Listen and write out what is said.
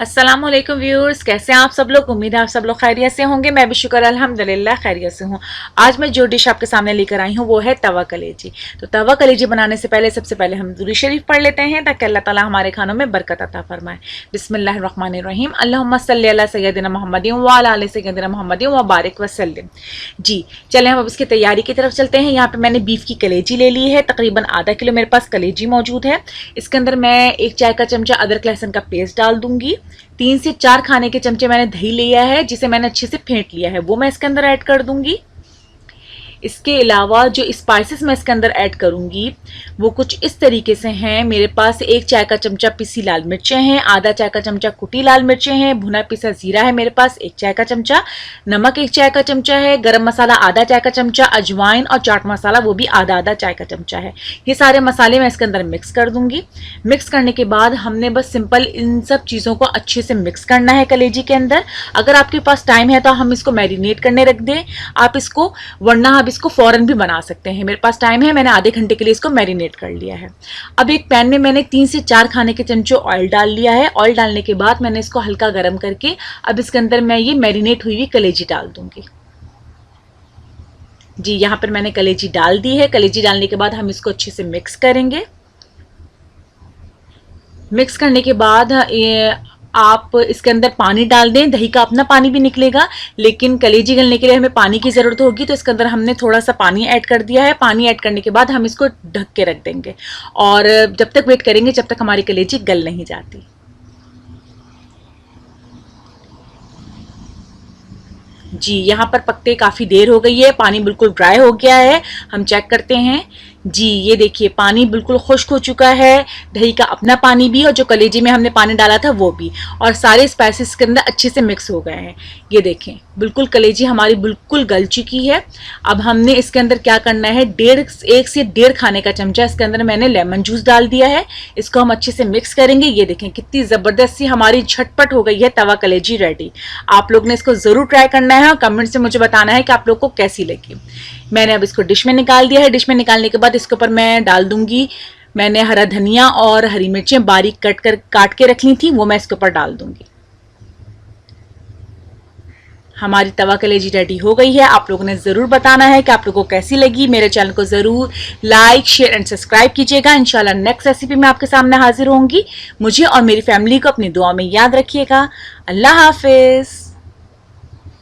अस्सलाम वालेकुम व्यूअर्स, कैसे हैं आप सब लोग। उम्मीद है आप सब लोग खैरियत से होंगे। मैं भी शुक्र अल्हम्दुलिल्लाह खैरियत से हूँ। आज मैं जो डिश आपके सामने लेकर आई हूँ वो है तवा कलेजी। तो तवा कलेजी बनाने से पहले सबसे पहले हम दुरूद शरीफ पढ़ लेते हैं ताकि अल्लाह ताला हमारे खानों में बरकत अता फरमाए। बिस्मिल्लाहिर्रहमानिर्रहीम। अल्लाहुम्मा सल्ली अला सय्यदिना मुहम्मदिन व अला आलि सय्यदिना मुहम्मदिन व बारिक वसल्लिम। जी चलें हम अब इसकी तैयारी की तरफ चलते हैं। यहाँ पे मैंने बीफ की कलेजी ले ली है, तकरीबन आधा किलो मेरे पास कलेजी मौजूद है। इसके अंदर मैं 1 चाय का चमचा अदरक लहसुन का पेस्ट डाल दूंगी। 3 से 4 खाने के चमचे मैंने दही लिया है जिसे मैंने अच्छे से फेंट लिया है, वो मैं इसके अंदर ऐड कर दूंगी। इसके अलावा जो स्पाइसेस मैं इसके अंदर ऐड करूंगी वो कुछ इस तरीके से हैं। मेरे पास 1 चाय का चमचा पिसी लाल मिर्चें हैं, आधा चाय का चमचा कुटी लाल मिर्चें हैं, भुना पिसा जीरा है मेरे पास 1 चाय का चमचा, नमक 1 चाय का चमचा है, गरम मसाला आधा चाय का चमचा, अजवाइन और चाट मसाला वो भी आधा आधा चाय का चमचा है। ये सारे मसाले मैं इसके अंदर मिक्स कर दूंगी। मिक्स करने के बाद हमने बस सिंपल इन सब चीज़ों को अच्छे से मिक्स करना है कलेजी के अंदर। अगर आपके पास टाइम है तो हम इसको मैरिनेट करने रख दें आप इसको, वरना आप इसको फौरन भी बना सकते हैं। मेरे पास टाइम है, मैंने आधे घंटे के लिए इसको मैरिनेट कर लिया है। अब एक पैन में मैंने 3 से 4 खाने के चमचे ऑयल डाल लिया है। ऑयल डालने के बाद मैंने इसको हल्का गर्म करके अब इसके अंदर मैं ये मैरिनेट हुई हुई कलेजी डाल दूंगी। जी यहाँ पर मैंने कलेजी डाल दी है। कलेजी डालने के बाद हम इसको अच्छे से मिक्स करेंगे। मिक्स करने के बाद आप इसके अंदर पानी डाल दें, दही का अपना पानी भी निकलेगा, लेकिन कलेजी गलने के लिए हमें पानी की ज़रूरत होगी तो इसके अंदर हमने थोड़ा सा पानी ऐड कर दिया है। पानी ऐड करने के बाद हम इसको ढक के रख देंगे और जब तक वेट करेंगे जब तक हमारी कलेजी गल नहीं जाती। जी यहाँ पर पकते काफ़ी देर हो गई है, पानी बिल्कुल ड्राई हो गया है। हम चेक करते हैं। जी ये देखिए पानी बिल्कुल खुश्क हो चुका है, दही का अपना पानी भी और जो कलेजी में हमने पानी डाला था वो भी, और सारे स्पाइसेस के अंदर अच्छे से मिक्स हो गए हैं। ये देखें बिल्कुल कलेजी हमारी बिल्कुल गल चुकी है। अब हमने इसके अंदर क्या करना है, 1 से 1.5 खाने का चमचा इसके अंदर मैंने लेमन जूस डाल दिया है। इसको हम अच्छे से मिक्स करेंगे। ये देखें कितनी ज़बरदस्त सी हमारी झटपट हो गई है तवा कलेजी रेडी। आप लोग ने इसको ज़रूर ट्राई करना है और कमेंट से मुझे बताना है कि आप लोग को कैसी लगी। मैंने अब इसको डिश में निकाल दिया है। डिश में निकालने के बाद इसके ऊपर मैं डाल दूंगी, मैंने हरा धनिया और हरी मिर्चें बारीक काट के रख ली थी, वो मैं इसके ऊपर डाल दूंगी। हमारी तवा कलेजी रेडी हो गई है। आप लोगों ने ज़रूर बताना है कि आप लोगों को कैसी लगी। मेरे चैनल को ज़रूर लाइक शेयर एंड सब्सक्राइब कीजिएगा। इंशाल्लाह नेक्स्ट रेसिपी में आपके सामने हाजिर होंगी। मुझे और मेरी फैमिली को अपनी दुआ में याद रखिएगा। अल्लाह हाफिज़।